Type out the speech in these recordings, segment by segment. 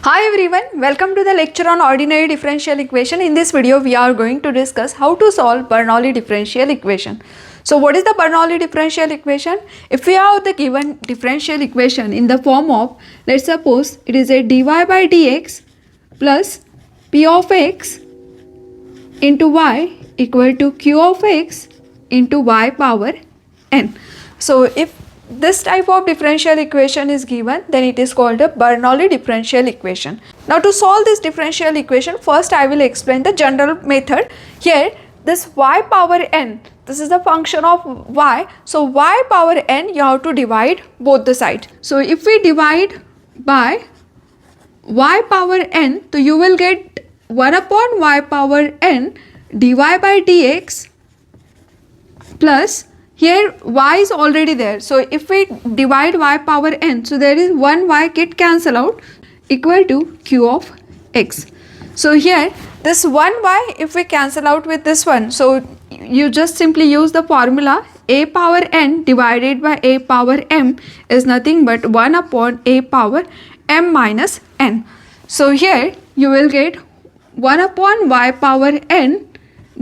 Hi everyone, welcome to the lecture on ordinary differential equation. In this video, we are going to discuss how to solve Bernoulli differential equation. So what is the Bernoulli differential equation? If we have the given differential equation in the form of, let's suppose it is a dy by dx plus p of x into y equal to q of x into y power n. So if this type of differential equation is given, then it is called a Bernoulli differential equation. Now to solve this differential equation, first I will explain the general method. Here this y power n, this is the function of y. So y power n, you have to divide both the sides. So if we divide by y power n, so you will get 1 upon y power n dy by dx plus here y is already there. So if we divide y power n, so there is one y get cancel out equal to q of x. So here this one y, if we cancel out with this one, so you just simply use the formula a power n divided by a power m is nothing but 1 upon a power m minus n. So here you will get 1 upon y power n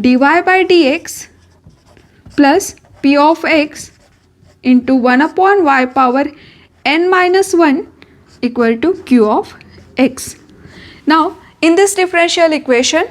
dy by dx plus p of x into 1 upon y power n minus 1 equal to q of x. Now in this differential equation,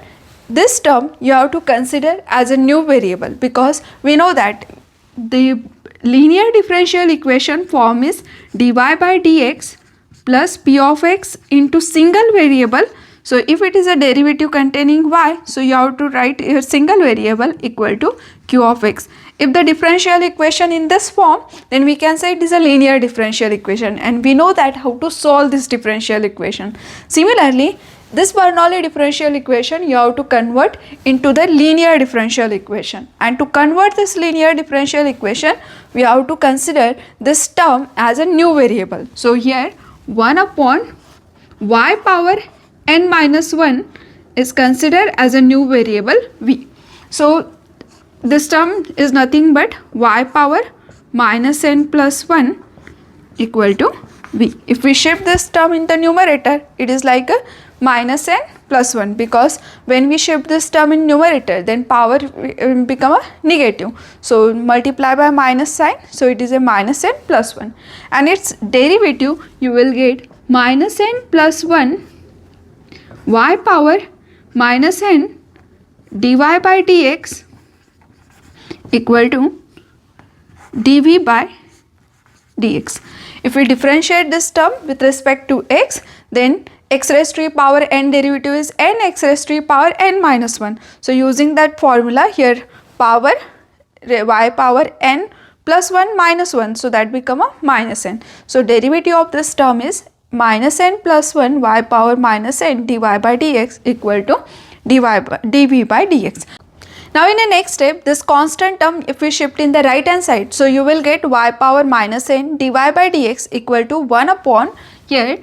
this term you have to consider as a new variable, because we know that the linear differential equation form is dy by dx plus p of x into single variable. So if it is a derivative containing y, so you have to write a single variable equal to q of x. If the differential equation in this form, then we can say it is a linear differential equation, and we know that how to solve this differential equation. Similarly, this Bernoulli differential equation you have to convert into the linear differential equation, and to convert this linear differential equation we have to consider this term as a new variable. So here 1 upon y power n minus 1 is considered as a new variable v. So this term is nothing but y power minus n plus 1 equal to v. If we shift this term in the numerator, it is like a minus n plus 1, because when we shift this term in numerator, then power become a negative. So multiply by minus sign, so it is a minus n plus 1, and its derivative you will get minus n plus 1 y power minus n dy by dx equal to dv by dx. If we differentiate this term with respect to x, then x raised to the power n derivative is n x raised to the power n minus 1. So using that formula here, power y power n plus 1 minus 1, so that become a minus n. So derivative of this term is minus n plus 1 y power minus n dy by dx equal to dv by dx. Now in the next step, this constant term if we shift in the right hand side, so you will get y power minus n dy by dx equal to 1 upon here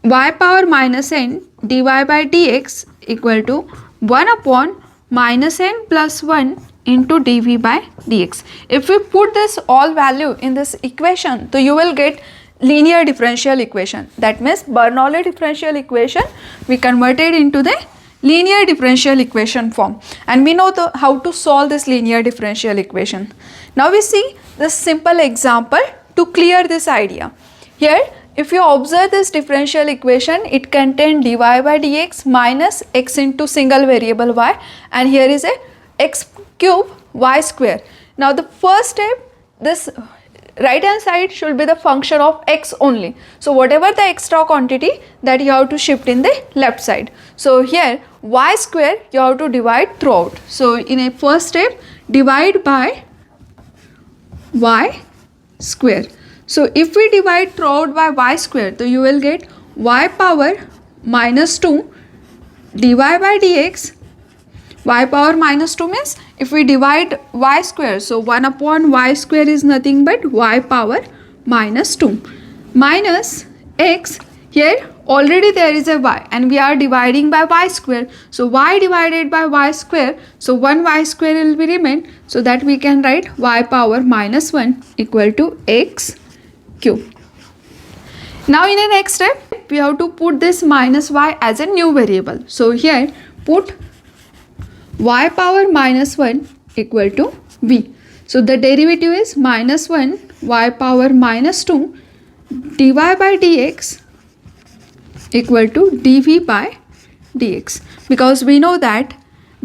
y power minus n dy by dx equal to 1 upon minus n plus 1 into dv by dx. If we put this all value in this equation, so you will get linear differential equation. That means Bernoulli differential equation we converted into the linear differential equation form, and we know how to solve this linear differential equation. Now we see this simple example to clear this idea. Here if you observe this differential equation, it contains dy by dx minus x into single variable y, and here is a x cube y square. Now the first step, this right hand side should be the function of x only. So whatever the extra quantity, that you have to shift in the left side. So here y square you have to divide throughout. So in a first step, divide by y square. So if we divide throughout by y square, so you will get y power minus 2 dy by dx. Y power minus 2 means if we divide y square, so 1 upon y square is nothing but y power minus 2 minus x. Here already there is a y and we are dividing by y square, so y divided by y square, so 1 y square will be remain, so that we can write y power minus 1 equal to x cube. Now in the next step, we have to put this minus y as a new variable. So here put y power minus 1 equal to v. So the derivative is minus 1 y power minus 2 dy by dx equal to dv by dx, because we know that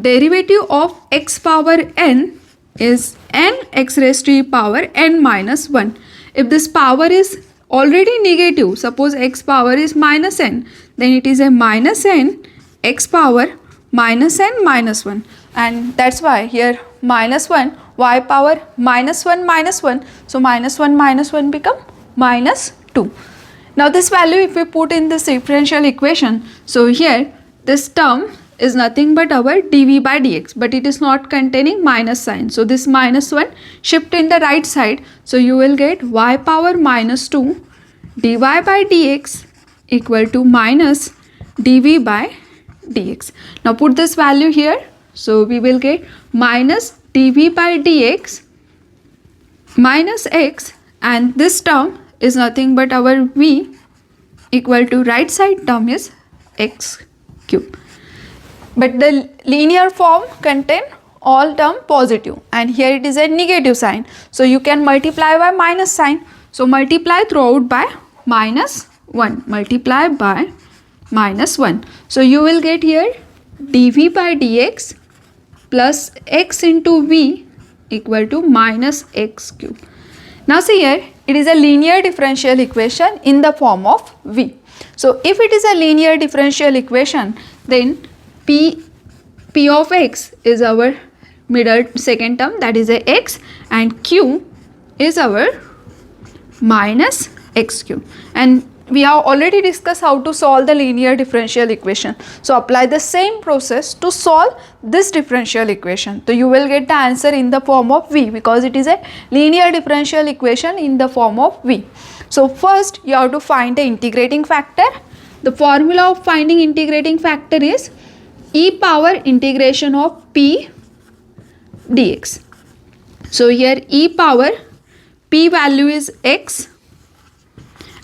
derivative of x power n is n x raised to e power n minus 1. If this power is already negative, suppose x power is minus n, then it is a minus n x power minus n minus 1, and that's why here minus 1 y power minus 1, so minus 1 become minus 2. Now this value if we put in this differential equation, so here this term is nothing but our dv by dx, but it is not containing minus sign, so this minus 1 shift in the right side, so you will get y power minus 2 dy by dx equal to minus dv by dx. Now put this value here, so we will get minus dv by dx minus x, and this term is nothing but our v equal to right side term is x cube. But the linear form contain all term positive, and here it is a negative sign, so you can multiply by minus sign. So multiply throughout by minus 1, multiply by minus 1. So you will get here dv by dx plus x into v equal to minus x cube. Now see here, it is a linear differential equation in the form of v. So if it is a linear differential equation, then p of x is our middle second term, that is a x, and q is our minus x cube. And we have already discussed how to solve the linear differential equation. So apply the same process to solve this differential equation. So you will get the answer in the form of v, because it is a linear differential equation in the form of v. So first you have to find the integrating factor. The formula of finding integrating factor is e power integration of p dx. So here e power p value is x,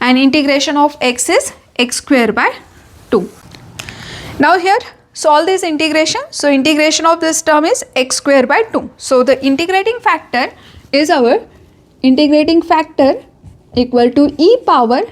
and integration of x is x square by 2. Now here solve this integration. So integration of this term is x square by 2. So the integrating factor is our integrating factor equal to e power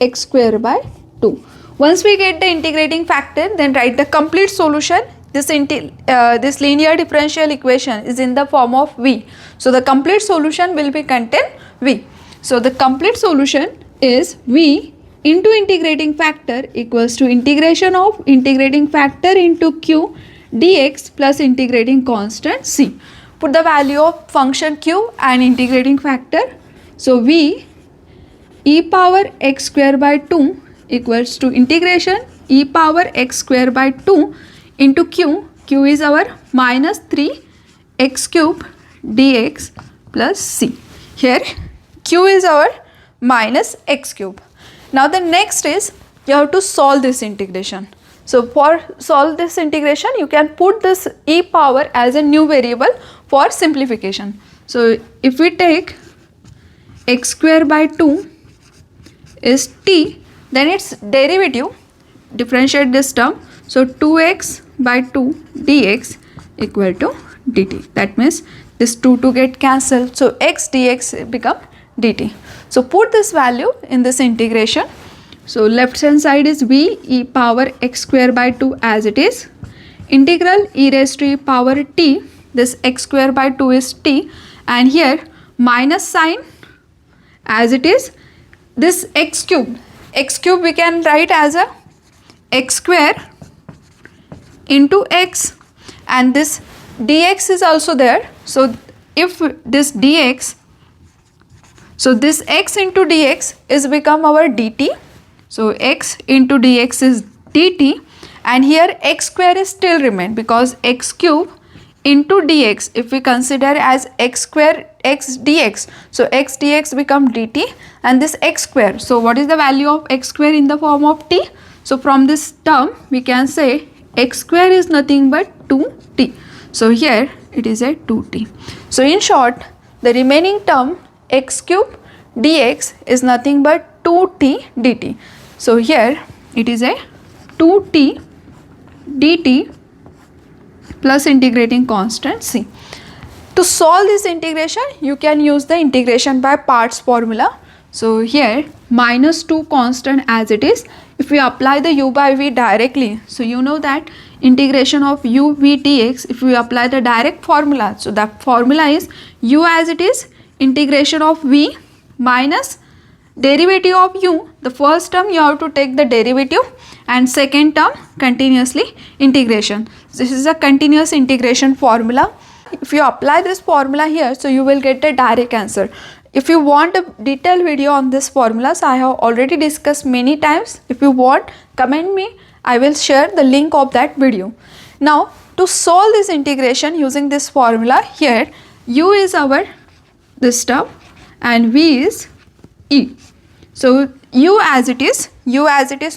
x square by 2. Once we get the integrating factor, then write the complete solution. This linear differential equation is in the form of v. So the complete solution will be contain v. So the complete solution is v into integrating factor equals to integration of integrating factor into q dx plus integrating constant c. Put the value of function q and integrating factor. So v e power x square by 2 equals to integration e power x square by 2 into q. Q is our minus 3 x cube dx plus c. Here q is our minus x cube. Now the next is you have to solve this integration. So for solve this integration, you can put this e power as a new variable for simplification. So if we take x square by 2 is t, then its derivative, differentiate this term, so 2x by 2 dx equal to dt. That means this 2 to get cancelled, so x dx become dt. So put this value in this integration. So left hand side is v e power x square by 2 as it is. Integral e raised to e power t, this x square by 2 is t, and here minus sign as it is. This x cube we can write as a x square into x, and this dx is also there. So if this dx, so this x into dx is become our dt. So x into dx is dt, and here x square is still remain, because x cube into dx, if we consider as x square x dx, so x dx become dt, and this x square, so what is the value of x square in the form of t? So from this term we can say x square is nothing but 2t. So here it is a 2t. So in short, the remaining term x cube dx is nothing but 2t dt. So here it is a 2t dt plus integrating constant c. To solve this integration, you can use the integration by parts formula. So here minus 2 constant as it is. If we apply the u by v directly, so you know that integration of u v dx, if we apply the direct formula, so that formula is u as it is, integration of v minus derivative of u. The first term you have to take the derivative and second term continuously integration. This is a continuous integration formula. If you apply this formula here, so you will get the direct answer. If you want a detailed video on this formulas, I have already discussed many times. If you want, comment me, I will share the link of that video. Now to solve this integration using this formula, here u is our this term and v is e. So u as it is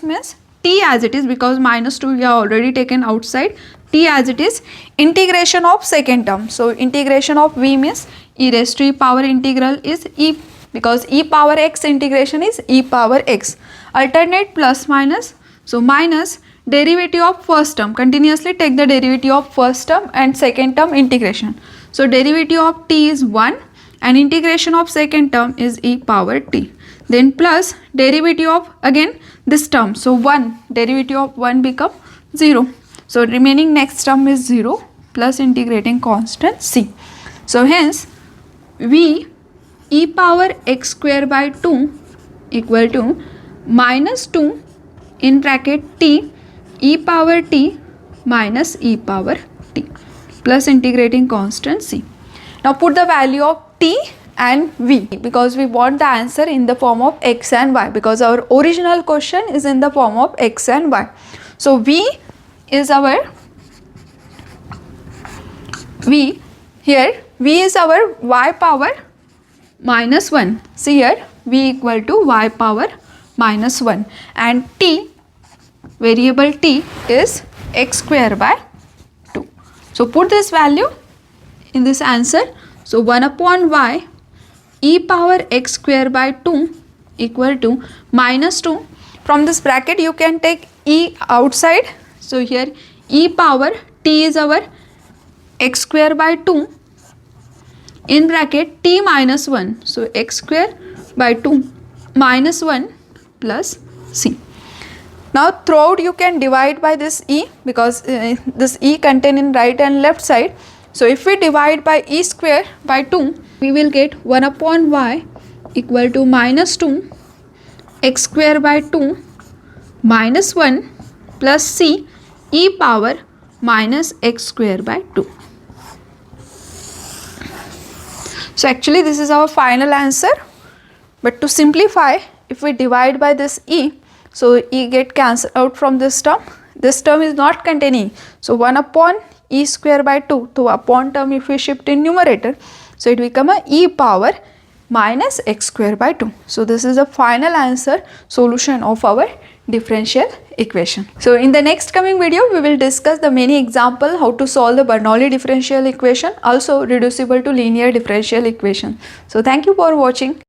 means t as it is, because minus 2 we have already taken outside, t as it is, integration of second term. So integration of v means e raised to e power integral is e, because e power x integration is e power x. Alternate plus minus, so minus derivative of first term, continuously take the derivative of first term and second term integration. So derivative of t is 1 and integration of second term is e power t. Then plus derivative of again this term, so 1, derivative of 1 become 0. So remaining next term is 0 plus integrating constant c. So hence v e power x square by 2 equal to minus 2 in bracket t e power t minus e power t plus integrating constant c. Now put the value of t and v, because we want the answer in the form of x and y, because our original question is in the form of x and y. So v is our v is our y power minus 1. See here v equal to y power minus 1 and t, variable t is x square by 2. So put this value in this answer. So 1 upon y e power x square by 2 equal to minus 2. From this bracket you can take e outside. So here e power t is our x square by 2 in bracket t minus 1. So x square by 2 minus 1 plus c. Now throughout you can divide by this e, because this e contained in right and left side. So if we divide by e square by 2, we will get 1 upon y equal to minus 2 x square by 2 minus 1 plus c e power minus x square by 2. So actually this is our final answer, but to simplify, if we divide by this e, so e get cancelled out from this term. This term is not containing, so 1 upon e square by 2, so upon term if we shift in numerator, so it become a e power minus x square by 2. So this is the final answer, solution of our differential equation. So in the next coming video we will discuss the many example how to solve the Bernoulli differential equation, also reducible to linear differential equation. So thank you for watching.